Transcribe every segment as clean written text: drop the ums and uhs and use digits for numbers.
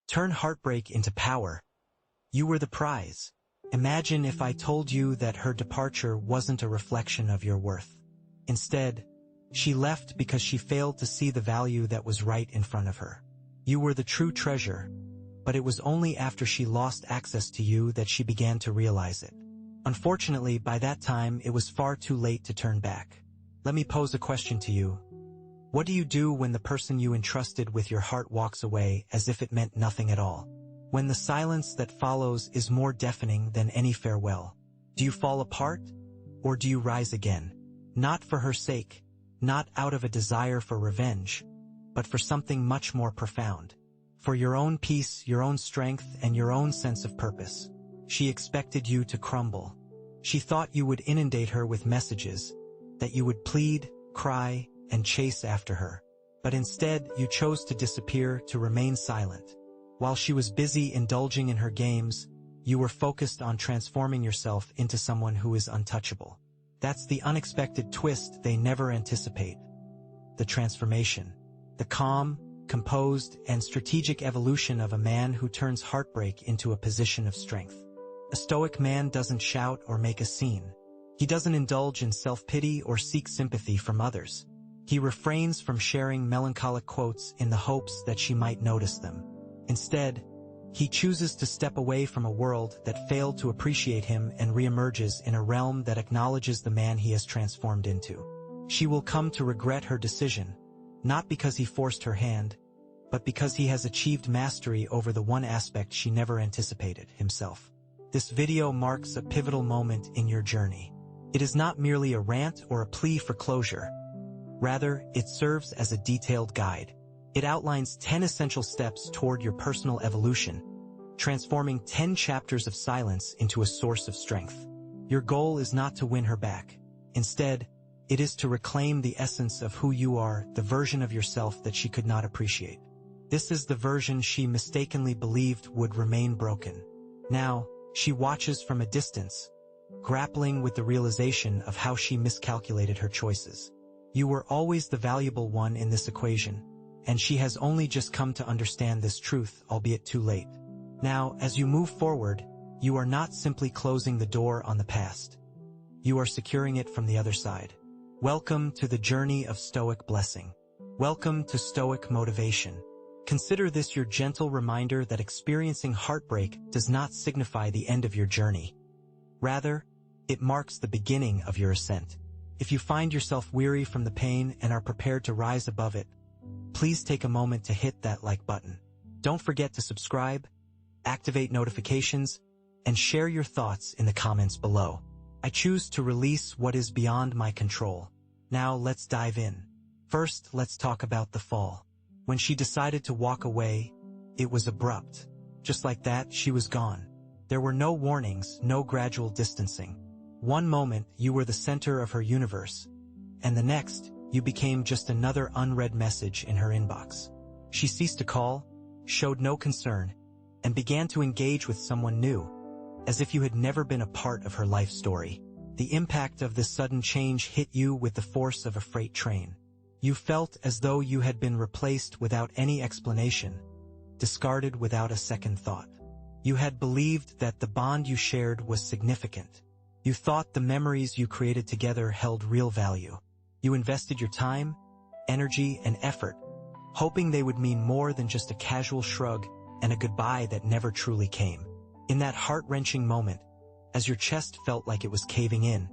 Turn heartbreak into power. You were the prize. Imagine if I told you that her departure wasn't a reflection of your worth. Instead, she left because she failed to see the value that was right in front of her. You were the true treasure, but it was only after she lost access to you that she began to realize it. Unfortunately, by that time, it was far too late to turn back. Let me pose a question to you. What do you do when the person you entrusted with your heart walks away as if it meant nothing at all? When the silence that follows is more deafening than any farewell? Do you fall apart, or do you rise again? Not for her sake, not out of a desire for revenge, but for something much more profound. For your own peace, your own strength, and your own sense of purpose. She expected you to crumble. She thought you would inundate her with messages, that you would plead, cry, and chase after her. But instead, you chose to disappear, to remain silent. While she was busy indulging in her games, you were focused on transforming yourself into someone who is untouchable. That's the unexpected twist they never anticipate. The transformation. The calm, composed, and strategic evolution of a man who turns heartbreak into a position of strength. A Stoic man doesn't shout or make a scene. He doesn't indulge in self-pity or seek sympathy from others. He refrains from sharing melancholic quotes in the hopes that she might notice them. Instead, he chooses to step away from a world that failed to appreciate him and reemerges in a realm that acknowledges the man he has transformed into. She will come to regret her decision, not because he forced her hand, but because he has achieved mastery over the one aspect she never anticipated, himself. This video marks a pivotal moment in your journey. It is not merely a rant or a plea for closure. Rather, it serves as a detailed guide. It outlines 10 essential steps toward your personal evolution, transforming 10 chapters of silence into a source of strength. Your goal is not to win her back. Instead, it is to reclaim the essence of who you are, the version of yourself that she could not appreciate. This is the version she mistakenly believed would remain broken. Now, she watches from a distance, grappling with the realization of how she miscalculated her choices. You were always the valuable one in this equation, and she has only just come to understand this truth, albeit too late. Now, as you move forward, you are not simply closing the door on the past. You are securing it from the other side. Welcome to the journey of Stoic blessing. Welcome to Stoic motivation. Consider this your gentle reminder that experiencing heartbreak does not signify the end of your journey. Rather, it marks the beginning of your ascent. If you find yourself weary from the pain and are prepared to rise above it, please take a moment to hit that like button. Don't forget to subscribe, activate notifications, and share your thoughts in the comments below. I choose to release what is beyond my control. Now let's dive in. First, let's talk about the fall. When she decided to walk away, it was abrupt. Just like that, she was gone. There were no warnings, no gradual distancing. One moment, you were the center of her universe, and the next, you became just another unread message in her inbox. She ceased to call, showed no concern, and began to engage with someone new, as if you had never been a part of her life story. The impact of this sudden change hit you with the force of a freight train. You felt as though you had been replaced without any explanation, discarded without a second thought. You had believed that the bond you shared was significant. You thought the memories you created together held real value. You invested your time, energy, and effort, hoping they would mean more than just a casual shrug and a goodbye that never truly came. In that heart-wrenching moment, as your chest felt like it was caving in,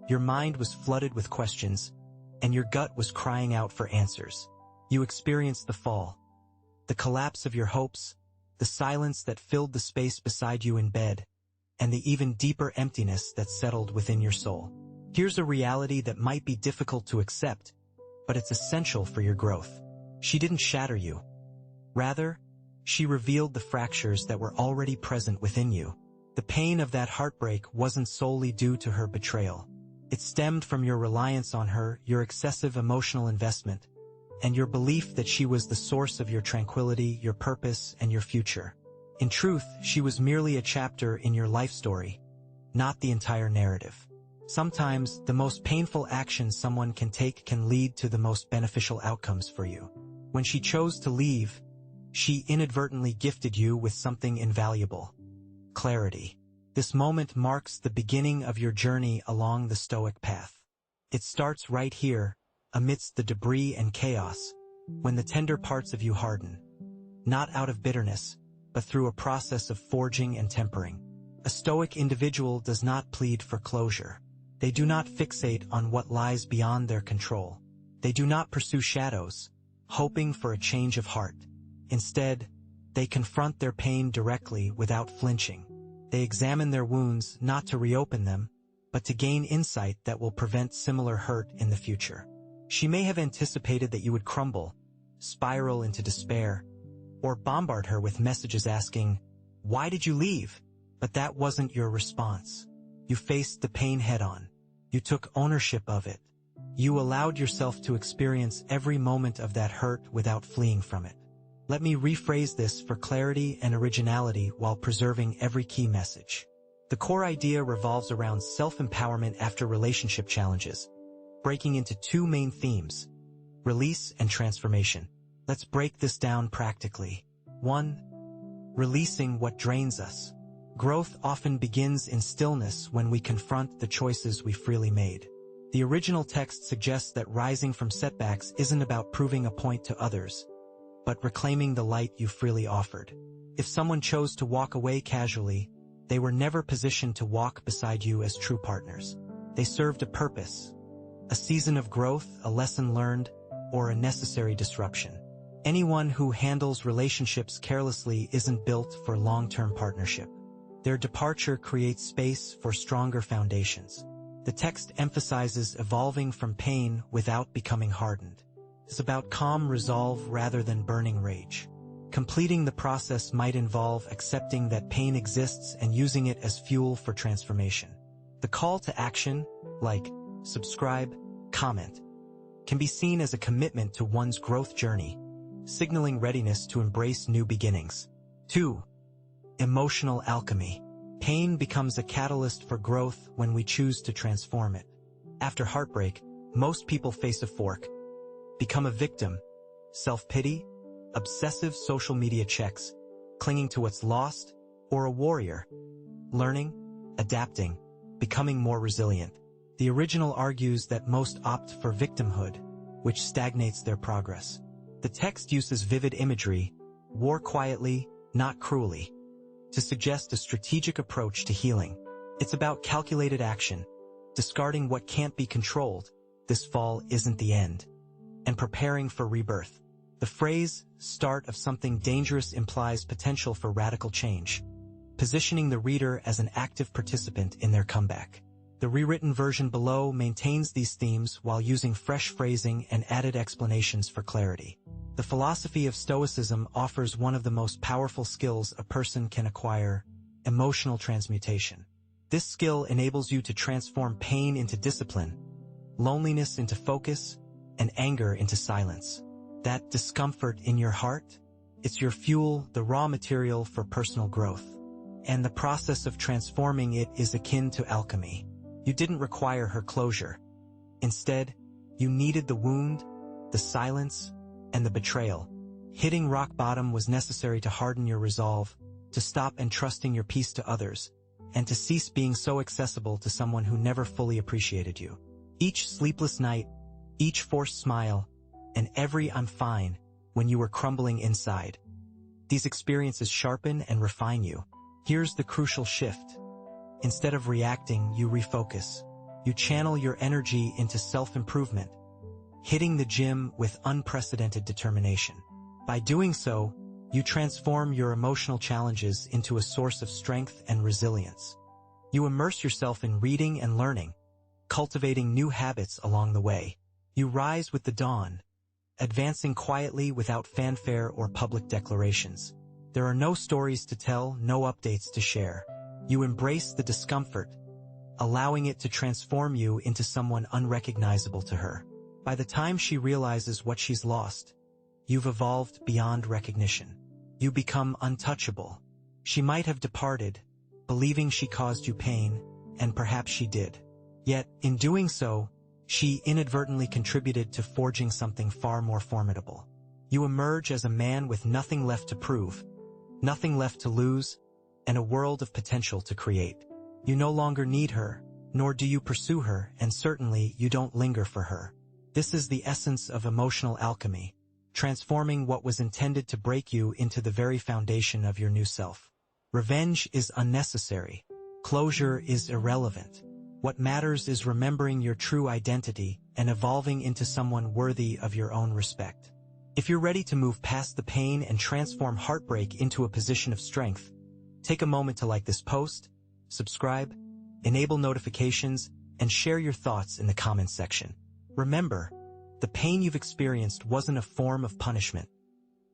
your mind was flooded with questions, and your gut was crying out for answers. You experienced the fall, the collapse of your hopes, the silence that filled the space beside you in bed, and the even deeper emptiness that settled within your soul. Here's a reality that might be difficult to accept, but it's essential for your growth. She didn't shatter you. Rather, she revealed the fractures that were already present within you. The pain of that heartbreak wasn't solely due to her betrayal. It stemmed from your reliance on her, your excessive emotional investment, and your belief that she was the source of your tranquility, your purpose, and your future. In truth, she was merely a chapter in your life story, not the entire narrative. Sometimes, the most painful action someone can take can lead to the most beneficial outcomes for you. When she chose to leave, She inadvertently gifted you with something invaluable: clarity. This moment marks the beginning of your journey along the Stoic path. It starts right here, amidst the debris and chaos, when the tender parts of you harden, not out of bitterness, but through a process of forging and tempering. A Stoic individual does not plead for closure. They do not fixate on what lies beyond their control. They do not pursue shadows, hoping for a change of heart. Instead, they confront their pain directly without flinching. They examine their wounds not to reopen them, but to gain insight that will prevent similar hurt in the future. She may have anticipated that you would crumble, spiral into despair, or bombard her with messages asking, "Why did you leave?" But that wasn't your response. You faced the pain head-on. You took ownership of it. You allowed yourself to experience every moment of that hurt without fleeing from it. Let me rephrase this for clarity and originality while preserving every key message. The core idea revolves around self-empowerment after relationship challenges, breaking into two main themes: release and transformation. Let's break this down practically. 1. Releasing what drains us. Growth often begins in stillness when we confront the choices we freely made. The original text suggests that rising from setbacks isn't about proving a point to others, but reclaiming the light you freely offered. If someone chose to walk away casually, they were never positioned to walk beside you as true partners. They served a purpose, a season of growth, a lesson learned, or a necessary disruption. Anyone who handles relationships carelessly isn't built for long-term partnership. Their departure creates space for stronger foundations. The text emphasizes evolving from pain without becoming hardened. It's about calm resolve rather than burning rage. Completing the process might involve accepting that pain exists and using it as fuel for transformation. The call to action, like subscribe, comment, can be seen as a commitment to one's growth journey, signaling readiness to embrace new beginnings. 2. Emotional alchemy. Pain becomes a catalyst for growth when we choose to transform it. After heartbreak, most people face a fork: become a victim, self-pity, obsessive social media checks, clinging to what's lost, or a warrior, learning, adapting, becoming more resilient. The original argues that most opt for victimhood, which stagnates their progress. The text uses vivid imagery, war quietly, not cruelly, to suggest a strategic approach to healing. It's about calculated action, discarding what can't be controlled, this fall isn't the end, and preparing for rebirth. The phrase, "start of something dangerous," implies potential for radical change, positioning the reader as an active participant in their comeback. The rewritten version below maintains these themes while using fresh phrasing and added explanations for clarity. The philosophy of Stoicism offers one of the most powerful skills a person can acquire: emotional transmutation. This skill enables you to transform pain into discipline, loneliness into focus, and anger into silence. That discomfort in your heart, it's your fuel, the raw material for personal growth. And the process of transforming it is akin to alchemy. You didn't require her closure. Instead, you needed the wound, the silence, and the betrayal. Hitting rock bottom was necessary to harden your resolve, to stop entrusting your peace to others, and to cease being so accessible to someone who never fully appreciated you. Each sleepless night, each forced smile, and every "I'm fine" when you were crumbling inside. These experiences sharpen and refine you. Here's the crucial shift. Instead of reacting, you refocus. You channel your energy into self-improvement, hitting the gym with unprecedented determination. By doing so, you transform your emotional challenges into a source of strength and resilience. You immerse yourself in reading and learning, cultivating new habits along the way. You rise with the dawn, advancing quietly without fanfare or public declarations. There are no stories to tell, no updates to share. You embrace the discomfort, allowing it to transform you into someone unrecognizable to her. By the time she realizes what she's lost, you've evolved beyond recognition. You become untouchable. She might have departed, believing she caused you pain, and perhaps she did. Yet, in doing so, she inadvertently contributed to forging something far more formidable. You emerge as a man with nothing left to prove, nothing left to lose, and a world of potential to create. You no longer need her, nor do you pursue her, and certainly you don't linger for her. This is the essence of emotional alchemy, transforming what was intended to break you into the very foundation of your new self. Revenge is unnecessary. Closure is irrelevant. What matters is remembering your true identity and evolving into someone worthy of your own respect. If you're ready to move past the pain and transform heartbreak into a position of strength, take a moment to like this post, subscribe, enable notifications, and share your thoughts in the comments section. Remember, the pain you've experienced wasn't a form of punishment.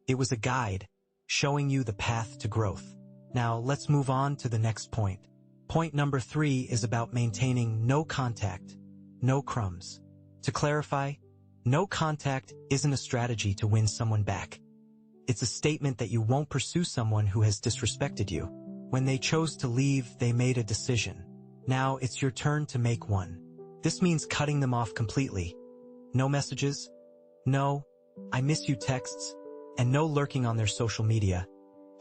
It was a guide, showing you the path to growth. Now, let's move on to the next point. Point number 3 is about maintaining no contact, no crumbs. To clarify, no contact isn't a strategy to win someone back. It's a statement that you won't pursue someone who has disrespected you. When they chose to leave, they made a decision. Now it's your turn to make one. This means cutting them off completely. No messages, no "I miss you" texts, and no lurking on their social media,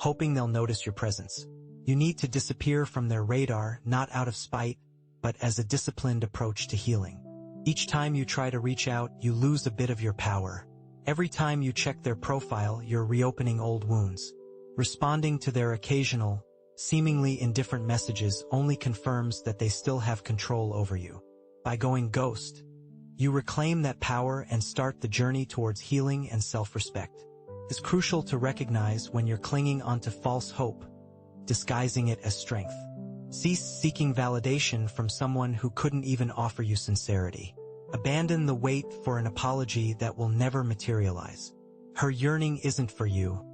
hoping they'll notice your presence. You need to disappear from their radar, not out of spite, but as a disciplined approach to healing. Each time you try to reach out, you lose a bit of your power. Every time you check their profile, you're reopening old wounds. Responding to their occasional, seemingly indifferent messages only confirms that they still have control over you. By going ghost, you reclaim that power and start the journey towards healing and self-respect. It's crucial to recognize when you're clinging onto false hope, disguising it as strength. Cease seeking validation from someone who couldn't even offer you sincerity. Abandon the wait for an apology that will never materialize. Her yearning isn't for you.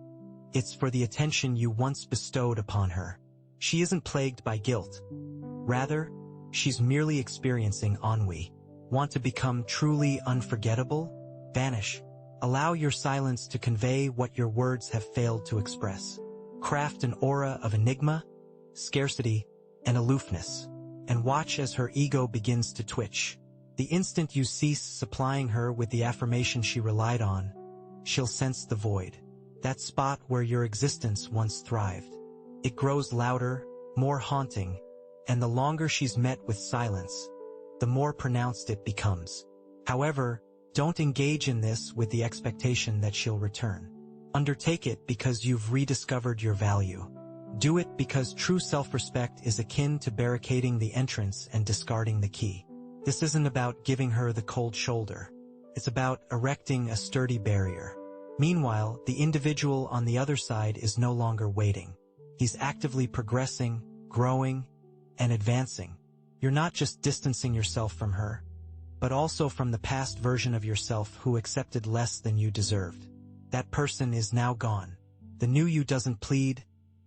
It's for the attention you once bestowed upon her. She isn't plagued by guilt. Rather, she's merely experiencing ennui. Want to become truly unforgettable? Vanish. Allow your silence to convey what your words have failed to express. Craft an aura of enigma, scarcity, and aloofness, and watch as her ego begins to twitch. The instant you cease supplying her with the affirmation she relied on, she'll sense the void, that spot where your existence once thrived. It grows louder, more haunting, and the longer she's met with silence, the more pronounced it becomes. However, don't engage in this with the expectation that she'll return. Undertake it because you've rediscovered your value. Do it because true self-respect is akin to barricading the entrance and discarding the key. This isn't about giving her the cold shoulder. It's about erecting a sturdy barrier. Meanwhile, the individual on the other side is no longer waiting. He's actively progressing, growing, and advancing. You're not just distancing yourself from her, but also from the past version of yourself who accepted less than you deserved. That person is now gone. The new you doesn't plead,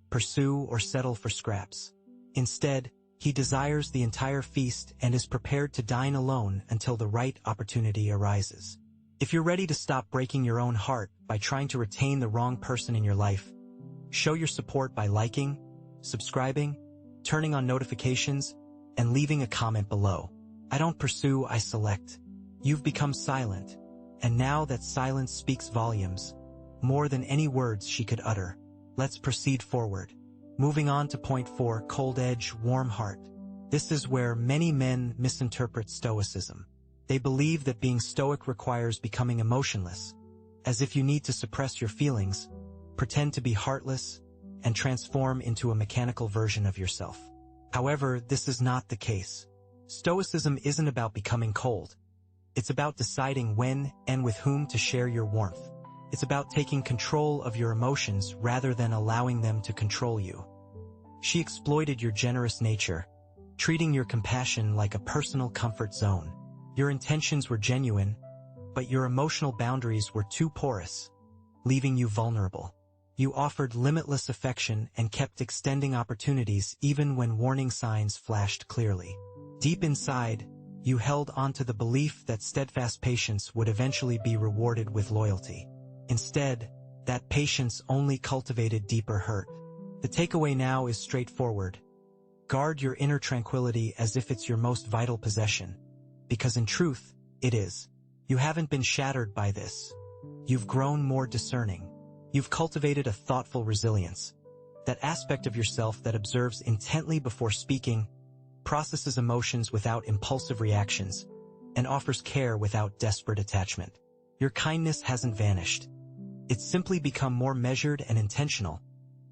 pursue, or settle for scraps. Instead, he desires the entire feast and is prepared to dine alone until the right opportunity arises. If you're ready to stop breaking your own heart by trying to retain the wrong person in your life, show your support by liking, subscribing, turning on notifications, and leaving a comment below. I don't pursue, I select. You've become silent, and now that silence speaks volumes, more than any words she could utter. Let's proceed forward. Moving on to point 4, cold edge, warm heart. This is where many men misinterpret stoicism. They believe that being stoic requires becoming emotionless, as if you need to suppress your feelings, pretend to be heartless, and transform into a mechanical version of yourself. However, this is not the case. Stoicism isn't about becoming cold. It's about deciding when and with whom to share your warmth. It's about taking control of your emotions rather than allowing them to control you. She exploited your generous nature, treating your compassion like a personal comfort zone. Your intentions were genuine, but your emotional boundaries were too porous, leaving you vulnerable. You offered limitless affection and kept extending opportunities even when warning signs flashed clearly. Deep inside, you held onto the belief that steadfast patience would eventually be rewarded with loyalty. Instead, that patience only cultivated deeper hurt. The takeaway now is straightforward. Guard your inner tranquility as if it's your most vital possession, because in truth, it is. You haven't been shattered by this. you've grown more discerning. You've cultivated a thoughtful resilience. That aspect of yourself that observes intently before speaking, processes emotions without impulsive reactions, and offers care without desperate attachment. Your kindness hasn't vanished. It's simply become more measured and intentional,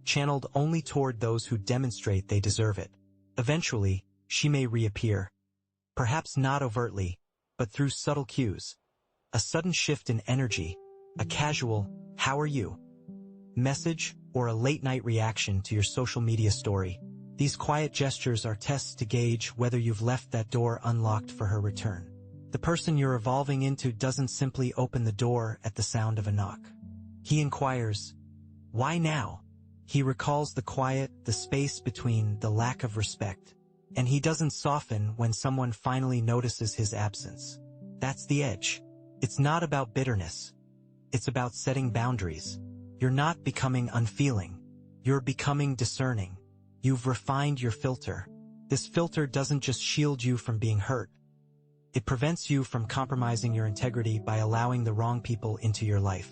channeled only toward those who demonstrate they deserve it. Eventually, she may reappear. Perhaps not overtly, but through subtle cues. A sudden shift in energy, a casual, "How are you?" message, or a late-night reaction to your social media story. These quiet gestures are tests to gauge whether you've left that door unlocked for her return. The person you're evolving into doesn't simply open the door at the sound of a knock. He inquires, "Why now?" He recalls the quiet, the space between, the lack of respect. And he doesn't soften when someone finally notices his absence. That's the edge. It's not about bitterness. It's about setting boundaries. You're not becoming unfeeling. You're becoming discerning. You've refined your filter. This filter doesn't just shield you from being hurt. It prevents you from compromising your integrity by allowing the wrong people into your life.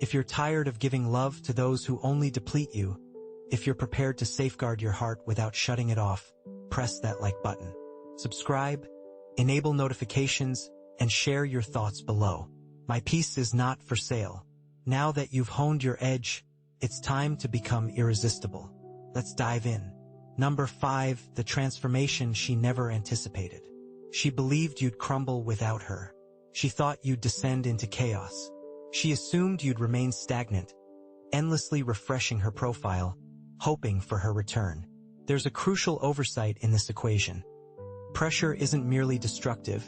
If you're tired of giving love to those who only deplete you, if you're prepared to safeguard your heart without shutting it off, press that like button. Subscribe, enable notifications, and share your thoughts below. My piece is not for sale. Now that you've honed your edge, it's time to become irresistible. Let's dive in. Number 5, the transformation she never anticipated. She believed you'd crumble without her. She thought you'd descend into chaos. She assumed you'd remain stagnant, endlessly refreshing her profile, hoping for her return. There's a crucial oversight in this equation. Pressure isn't merely destructive,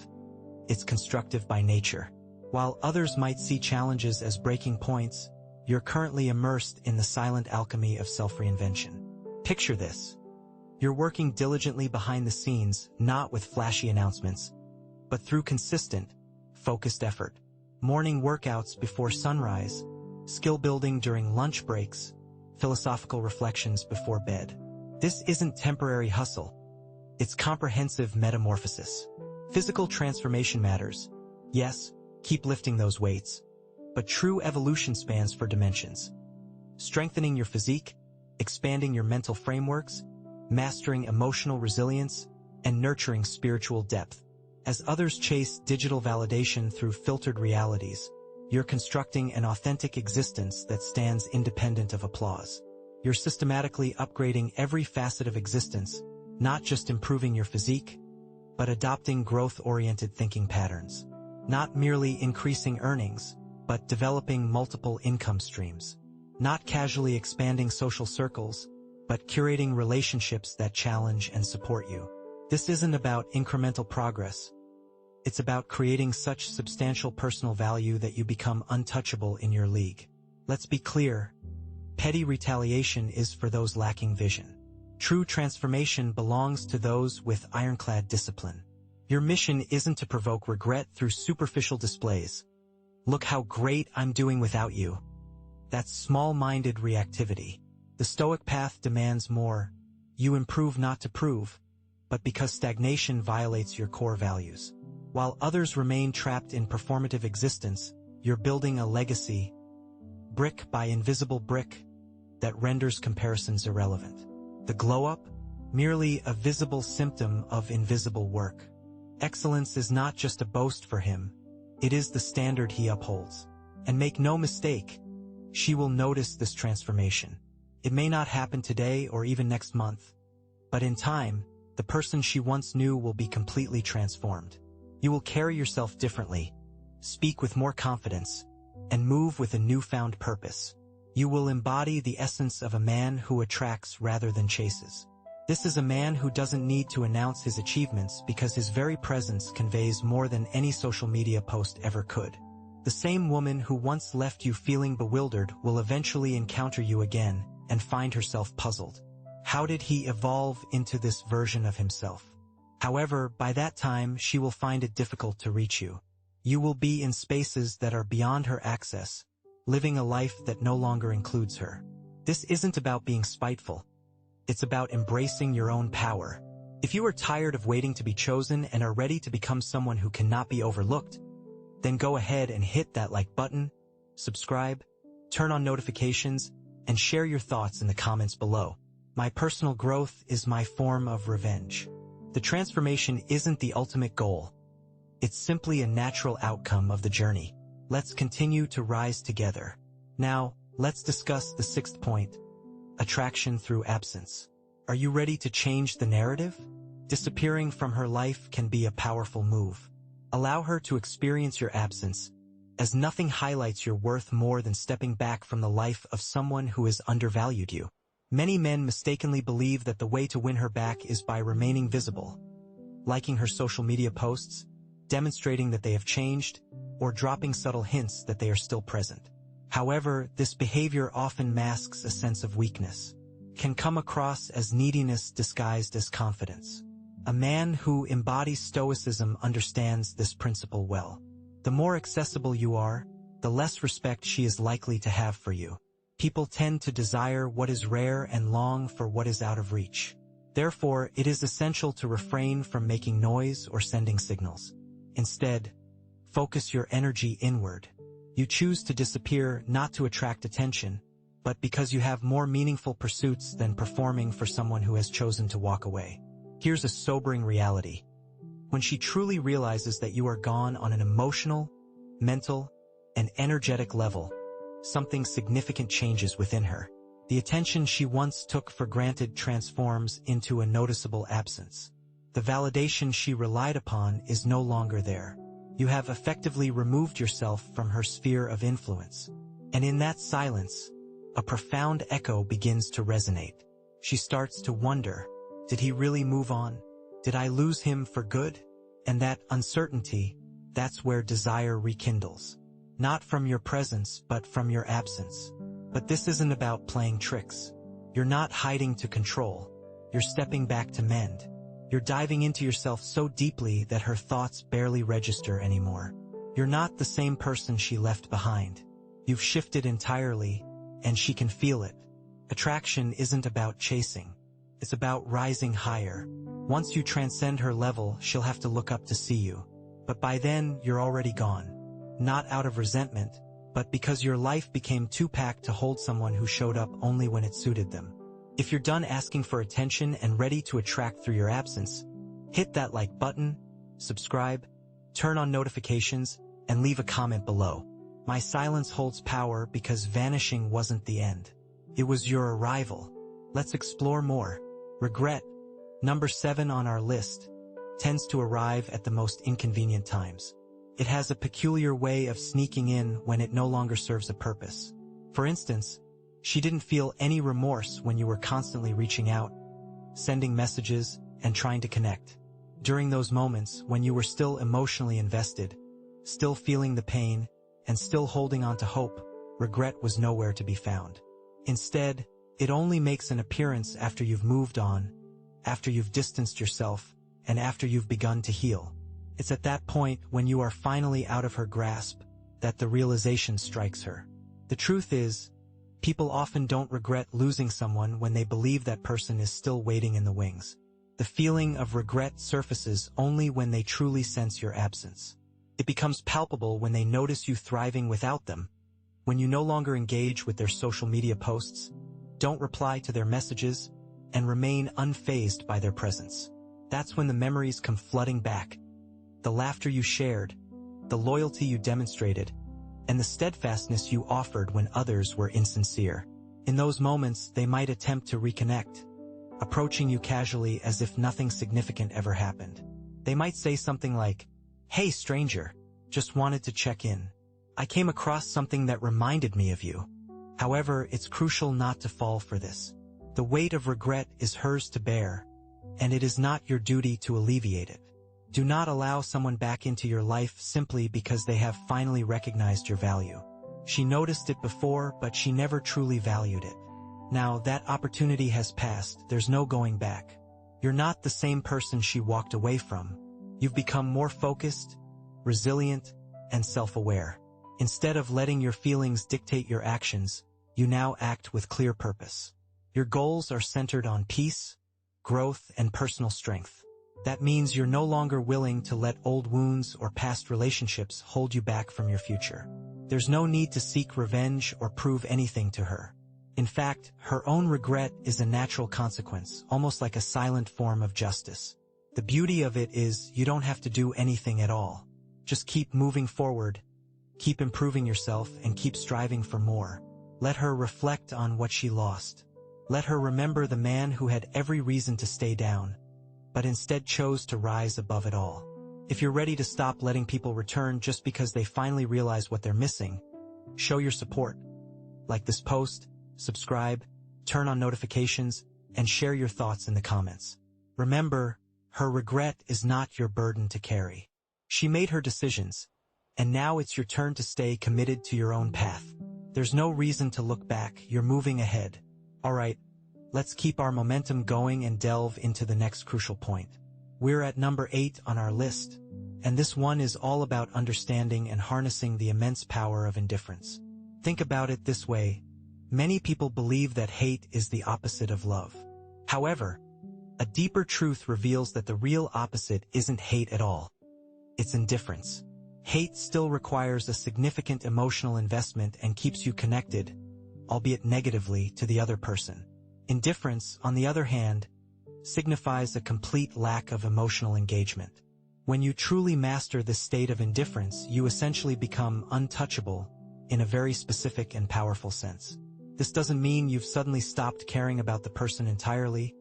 it's constructive by nature. While others might see challenges as breaking points, you're currently immersed in the silent alchemy of self-reinvention. Picture this. You're working diligently behind the scenes, not with flashy announcements, but through consistent, focused effort. Morning workouts before sunrise, skill building during lunch breaks, philosophical reflections before bed. This isn't temporary hustle. It's comprehensive metamorphosis. Physical transformation matters. Yes, keep lifting those weights. But true evolution spans 4 dimensions. Strengthening your physique, expanding your mental frameworks, mastering emotional resilience, and nurturing spiritual depth. As others chase digital validation through filtered realities, you're constructing an authentic existence that stands independent of applause. You're systematically upgrading every facet of existence, not just improving your physique, but adopting growth-oriented thinking patterns. Not merely increasing earnings, but developing multiple income streams. Not casually expanding social circles, but curating relationships that challenge and support you. This isn't about incremental progress. It's about creating such substantial personal value that you become untouchable in your league. Let's be clear. Petty retaliation is for those lacking vision. True transformation belongs to those with ironclad discipline. Your mission isn't to provoke regret through superficial displays. "Look how great I'm doing without you." That's small-minded reactivity. The Stoic path demands more. You improve not to prove, but because stagnation violates your core values. While others remain trapped in performative existence, you're building a legacy, brick by invisible brick, that renders comparisons irrelevant. The glow-up? Merely a visible symptom of invisible work. Excellence is not just a boast for him, it is the standard he upholds. And make no mistake, she will notice this transformation. It may not happen today or even next month, but in time, the person she once knew will be completely transformed. You will carry yourself differently, speak with more confidence, and move with a newfound purpose. You will embody the essence of a man who attracts rather than chases. This is a man who doesn't need to announce his achievements because his very presence conveys more than any social media post ever could. The same woman who once left you feeling bewildered will eventually encounter you again and find herself puzzled. How did he evolve into this version of himself? However, by that time, she will find it difficult to reach you. You will be in spaces that are beyond her access, living a life that no longer includes her. This isn't about being spiteful. It's about embracing your own power. If you are tired of waiting to be chosen and are ready to become someone who cannot be overlooked, then go ahead and hit that like button, subscribe, turn on notifications, and share your thoughts in the comments below. My personal growth is my form of revenge. The transformation isn't the ultimate goal. It's simply a natural outcome of the journey. Let's continue to rise together. Now, let's discuss the sixth point: attraction through absence. Are you ready to change the narrative? Disappearing from her life can be a powerful move. Allow her to experience your absence, as nothing highlights your worth more than stepping back from the life of someone who has undervalued you. Many men mistakenly believe that the way to win her back is by remaining visible, liking her social media posts, demonstrating that they have changed, or dropping subtle hints that they are still present. However, this behavior often masks a sense of weakness, can come across as neediness disguised as confidence. A man who embodies Stoicism understands this principle well. The more accessible you are, the less respect she is likely to have for you. People tend to desire what is rare and long for what is out of reach. Therefore, it is essential to refrain from making noise or sending signals. Instead, focus your energy inward. You choose to disappear not to attract attention, but because you have more meaningful pursuits than performing for someone who has chosen to walk away. Here's a sobering reality. When she truly realizes that you are gone on an emotional, mental, and energetic level, something significant changes within her. The attention she once took for granted transforms into a noticeable absence. The validation she relied upon is no longer there. You have effectively removed yourself from her sphere of influence. And in that silence, a profound echo begins to resonate. She starts to wonder, did he really move on? Did I lose him for good? And that uncertainty, that's where desire rekindles. Not from your presence, but from your absence. But this isn't about playing tricks. You're not hiding to control. You're stepping back to mend. You're diving into yourself so deeply that her thoughts barely register anymore. You're not the same person she left behind. You've shifted entirely, and she can feel it. Attraction isn't about chasing. It's about rising higher. Once you transcend her level, she'll have to look up to see you. But by then, you're already gone. Not out of resentment, but because your life became too packed to hold someone who showed up only when it suited them. If you're done asking for attention and ready to attract through your absence, hit that like button, subscribe, turn on notifications, and leave a comment below. My silence holds power because vanishing wasn't the end. It was your arrival. Let's explore more. Regret, number 7 on our list, tends to arrive at the most inconvenient times. It has a peculiar way of sneaking in when it no longer serves a purpose. For instance, she didn't feel any remorse when you were constantly reaching out, sending messages, and trying to connect. During those moments when you were still emotionally invested, still feeling the pain, and still holding on to hope, regret was nowhere to be found. Instead, it only makes an appearance after you've moved on, after you've distanced yourself, and after you've begun to heal. It's at that point, when you are finally out of her grasp, that the realization strikes her. The truth is, people often don't regret losing someone when they believe that person is still waiting in the wings. The feeling of regret surfaces only when they truly sense your absence. It becomes palpable when they notice you thriving without them, when you no longer engage with their social media posts, don't reply to their messages, and remain unfazed by their presence. That's when the memories come flooding back. The laughter you shared, the loyalty you demonstrated, and the steadfastness you offered when others were insincere. In those moments, they might attempt to reconnect, approaching you casually as if nothing significant ever happened. They might say something like, "Hey stranger, just wanted to check in. I came across something that reminded me of you." However, it's crucial not to fall for this. The weight of regret is hers to bear, and it is not your duty to alleviate it. Do not allow someone back into your life simply because they have finally recognized your value. She noticed it before, but she never truly valued it. Now that opportunity has passed, there's no going back. You're not the same person she walked away from. You've become more focused, resilient, and self-aware. Instead of letting your feelings dictate your actions, you now act with clear purpose. Your goals are centered on peace, growth, and personal strength. That means you're no longer willing to let old wounds or past relationships hold you back from your future. There's no need to seek revenge or prove anything to her. In fact, her own regret is a natural consequence, almost like a silent form of justice. The beauty of it is you don't have to do anything at all. Just keep moving forward, keep improving yourself, and keep striving for more. Let her reflect on what she lost. Let her remember the man who had every reason to stay down, but instead chose to rise above it all. If you're ready to stop letting people return just because they finally realize what they're missing, show your support. Like this post, subscribe, turn on notifications, and share your thoughts in the comments. Remember, her regret is not your burden to carry. She made her decisions, and now it's your turn to stay committed to your own path. There's no reason to look back, you're moving ahead. Alright, let's keep our momentum going and delve into the next crucial point. We're at number 8 on our list, and this one is all about understanding and harnessing the immense power of indifference. Think about it this way. Many people believe that hate is the opposite of love. However, a deeper truth reveals that the real opposite isn't hate at all. It's indifference. Hate still requires a significant emotional investment and keeps you connected, albeit negatively, to the other person. Indifference, on the other hand, signifies a complete lack of emotional engagement. When you truly master this state of indifference, you essentially become untouchable in a very specific and powerful sense. This doesn't mean you've suddenly stopped caring about the person entirely,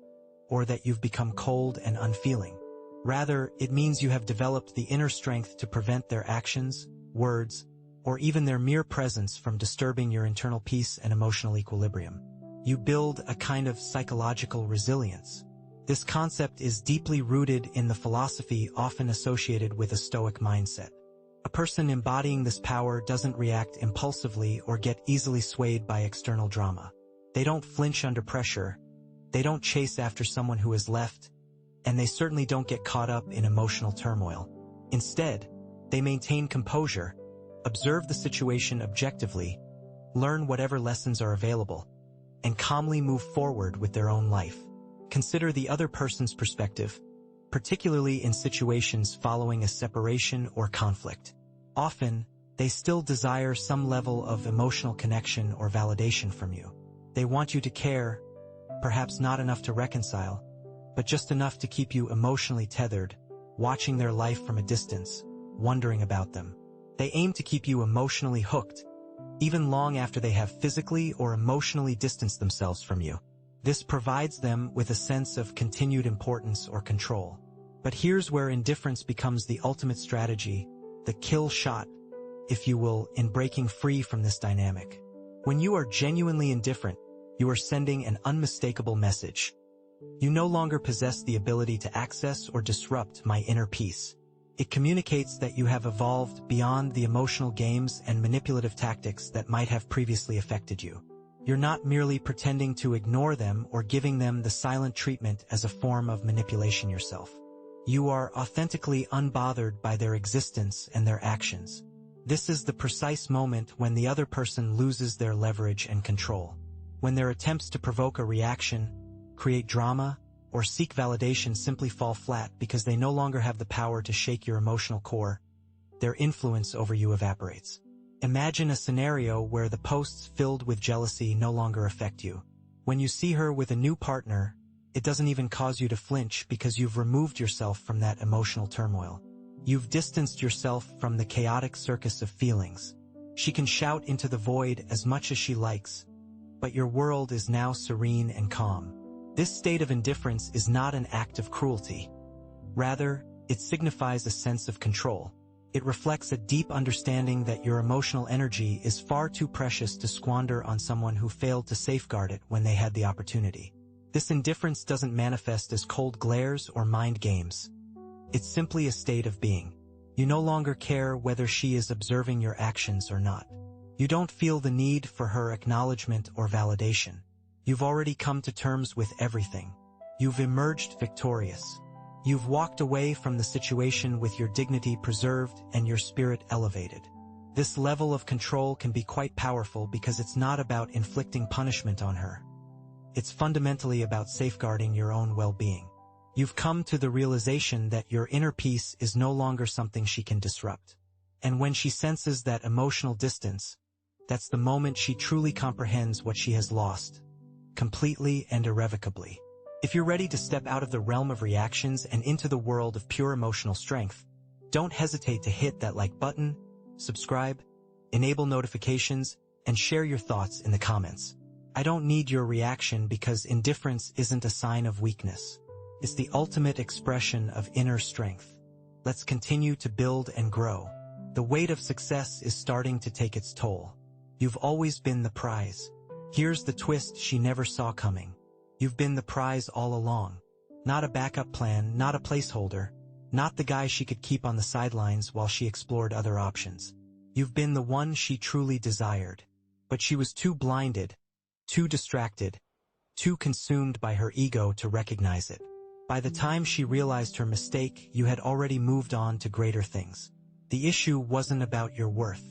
or that you've become cold and unfeeling. Rather, it means you have developed the inner strength to prevent their actions, words, or even their mere presence from disturbing your internal peace and emotional equilibrium. You build a kind of psychological resilience. This concept is deeply rooted in the philosophy often associated with a Stoic mindset. A person embodying this power doesn't react impulsively or get easily swayed by external drama. They don't flinch under pressure, they don't chase after someone who has left, and they certainly don't get caught up in emotional turmoil. Instead, they maintain composure, observe the situation objectively, learn whatever lessons are available, and calmly move forward with their own life. Consider the other person's perspective, particularly in situations following a separation or conflict. Often, they still desire some level of emotional connection or validation from you. They want you to care, perhaps not enough to reconcile, but just enough to keep you emotionally tethered, watching their life from a distance, wondering about them. They aim to keep you emotionally hooked, even long after they have physically or emotionally distanced themselves from you. This provides them with a sense of continued importance or control. But here's where indifference becomes the ultimate strategy, the kill shot, if you will, in breaking free from this dynamic. When you are genuinely indifferent, you are sending an unmistakable message. You no longer possess the ability to access or disrupt my inner peace. It communicates that you have evolved beyond the emotional games and manipulative tactics that might have previously affected you. You're not merely pretending to ignore them or giving them the silent treatment as a form of manipulation yourself. You are authentically unbothered by their existence and their actions. This is the precise moment when the other person loses their leverage and control. When their attempts to provoke a reaction, create drama, or seek validation simply fall flat because they no longer have the power to shake your emotional core, their influence over you evaporates. Imagine a scenario where the posts filled with jealousy no longer affect you. When you see her with a new partner, it doesn't even cause you to flinch because you've removed yourself from that emotional turmoil. You've distanced yourself from the chaotic circus of feelings. She can shout into the void as much as she likes, but your world is now serene and calm. This state of indifference is not an act of cruelty. Rather, it signifies a sense of control. It reflects a deep understanding that your emotional energy is far too precious to squander on someone who failed to safeguard it when they had the opportunity. This indifference doesn't manifest as cold glares or mind games. It's simply a state of being. You no longer care whether she is observing your actions or not. You don't feel the need for her acknowledgement or validation. You've already come to terms with everything. You've emerged victorious. You've walked away from the situation with your dignity preserved and your spirit elevated. This level of control can be quite powerful because it's not about inflicting punishment on her. It's fundamentally about safeguarding your own well-being. You've come to the realization that your inner peace is no longer something she can disrupt. And when she senses that emotional distance, that's the moment she truly comprehends what she has lost, completely and irrevocably. If you're ready to step out of the realm of reactions and into the world of pure emotional strength, don't hesitate to hit that like button, subscribe, enable notifications, and share your thoughts in the comments. I don't need your reaction because indifference isn't a sign of weakness. It's the ultimate expression of inner strength. Let's continue to build and grow. The weight of success is starting to take its toll. You've always been the prize. Here's the twist she never saw coming. You've been the prize all along. Not a backup plan, not a placeholder, not the guy she could keep on the sidelines while she explored other options. You've been the one she truly desired. But she was too blinded, too distracted, too consumed by her ego to recognize it. By the time she realized her mistake, you had already moved on to greater things. The issue wasn't about your worth.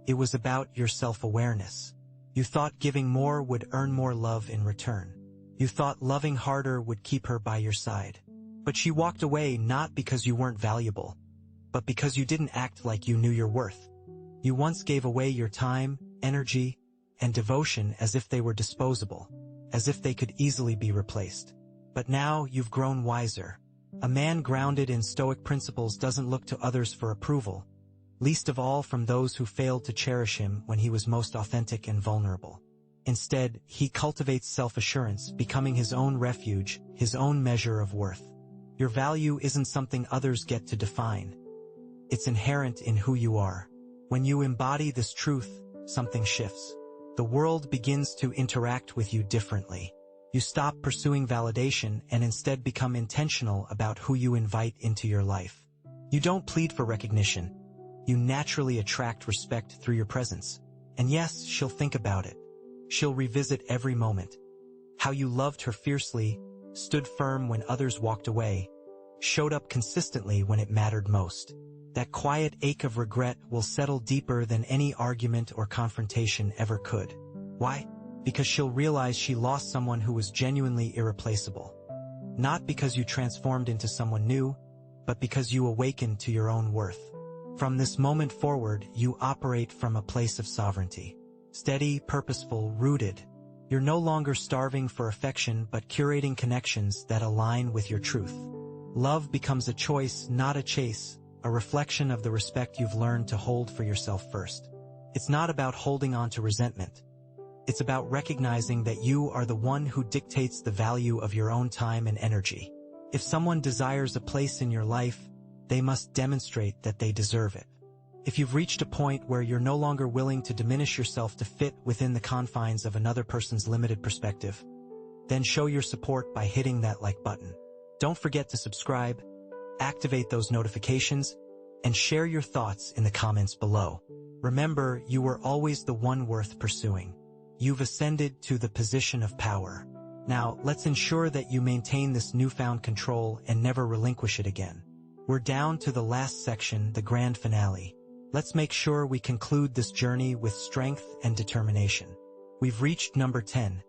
It was about your self-awareness. You thought giving more would earn more love in return. You thought loving harder would keep her by your side. But she walked away not because you weren't valuable, but because you didn't act like you knew your worth. You once gave away your time, energy, and devotion as if they were disposable, as if they could easily be replaced. But now you've grown wiser. A man grounded in Stoic principles doesn't look to others for approval, least of all from those who failed to cherish him when he was most authentic and vulnerable. Instead, he cultivates self-assurance, becoming his own refuge, his own measure of worth. Your value isn't something others get to define. It's inherent in who you are. When you embody this truth, something shifts. The world begins to interact with you differently. You stop pursuing validation and instead become intentional about who you invite into your life. You don't plead for recognition. You naturally attract respect through your presence. And yes, she'll think about it. She'll revisit every moment. How you loved her fiercely, stood firm when others walked away, showed up consistently when it mattered most. That quiet ache of regret will settle deeper than any argument or confrontation ever could. Why? Because she'll realize she lost someone who was genuinely irreplaceable. Not because you transformed into someone new, but because you awakened to your own worth. From this moment forward, you operate from a place of sovereignty. Steady, purposeful, rooted. You're no longer starving for affection but curating connections that align with your truth. Love becomes a choice, not a chase, a reflection of the respect you've learned to hold for yourself first. It's not about holding on to resentment. It's about recognizing that you are the one who dictates the value of your own time and energy. If someone desires a place in your life, they must demonstrate that they deserve it. If you've reached a point where you're no longer willing to diminish yourself to fit within the confines of another person's limited perspective, then show your support by hitting that like button. Don't forget to subscribe, activate those notifications, and share your thoughts in the comments below. Remember, you were always the one worth pursuing. You've ascended to the position of power. Now, let's ensure that you maintain this newfound control and never relinquish it again. We're down to the last section, the grand finale. Let's make sure we conclude this journey with strength and determination. We've reached number 10.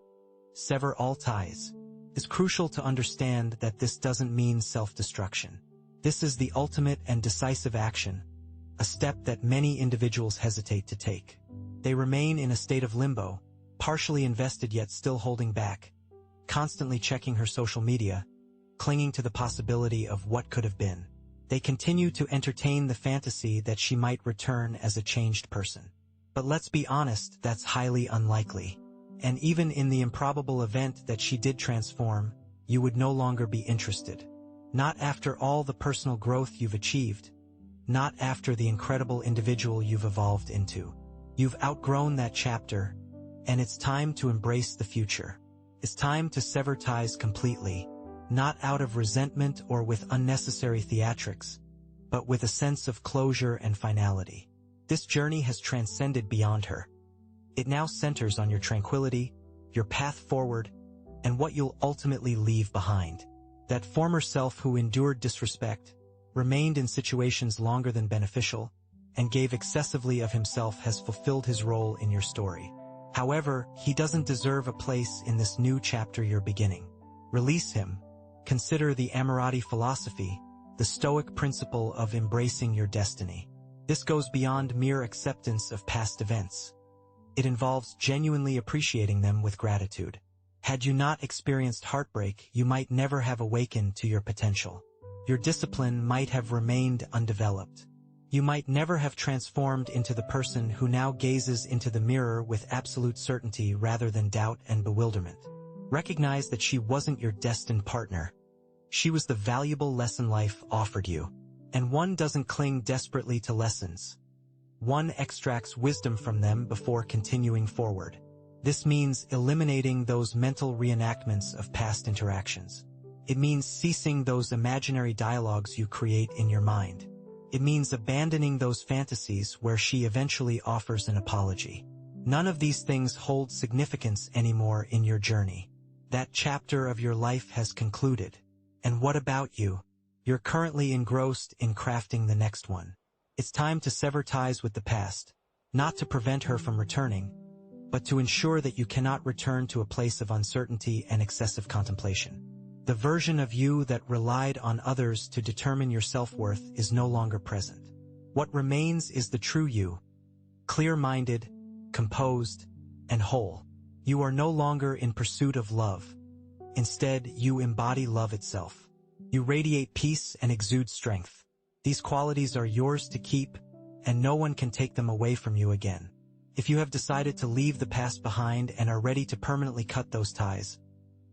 Sever all ties. It's crucial to understand that this doesn't mean self-destruction. This is the ultimate and decisive action, a step that many individuals hesitate to take. They remain in a state of limbo, partially invested yet still holding back, constantly checking her social media, clinging to the possibility of what could have been. They continue to entertain the fantasy that she might return as a changed person. But let's be honest, that's highly unlikely. And even in the improbable event that she did transform, you would no longer be interested. Not after all the personal growth you've achieved. Not after the incredible individual you've evolved into. You've outgrown that chapter, and it's time to embrace the future. It's time to sever ties completely, not out of resentment or with unnecessary theatrics, but with a sense of closure and finality. This journey has transcended beyond her. It now centers on your tranquility, your path forward, and what you'll ultimately leave behind. That former self who endured disrespect, remained in situations longer than beneficial, and gave excessively of himself has fulfilled his role in your story. However, he doesn't deserve a place in this new chapter you're beginning. Release him. Consider the Amorati philosophy, the Stoic principle of embracing your destiny. This goes beyond mere acceptance of past events. It involves genuinely appreciating them with gratitude. Had you not experienced heartbreak, you might never have awakened to your potential. Your discipline might have remained undeveloped. You might never have transformed into the person who now gazes into the mirror with absolute certainty rather than doubt and bewilderment. Recognize that she wasn't your destined partner. She was the valuable lesson life offered you. And one doesn't cling desperately to lessons. One extracts wisdom from them before continuing forward. This means eliminating those mental reenactments of past interactions. It means ceasing those imaginary dialogues you create in your mind. It means abandoning those fantasies where she eventually offers an apology. None of these things hold significance anymore in your journey. That chapter of your life has concluded. And what about you? You're currently engrossed in crafting the next one. It's time to sever ties with the past, not to prevent her from returning, but to ensure that you cannot return to a place of uncertainty and excessive contemplation. The version of you that relied on others to determine your self-worth is no longer present. What remains is the true you, clear-minded, composed, and whole. You are no longer in pursuit of love. Instead, you embody love itself. You radiate peace and exude strength. These qualities are yours to keep, and no one can take them away from you again. If you have decided to leave the past behind and are ready to permanently cut those ties,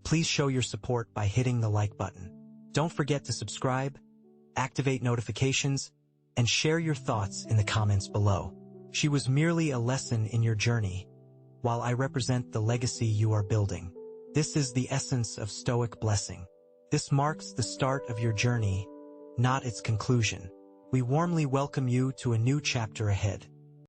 please show your support by hitting the like button. Don't forget to subscribe, activate notifications, and share your thoughts in the comments below. She was merely a lesson in your journey, while I represent the legacy you are building. This is the essence of Stoic blessing. This marks the start of your journey, not its conclusion. We warmly welcome you to a new chapter ahead.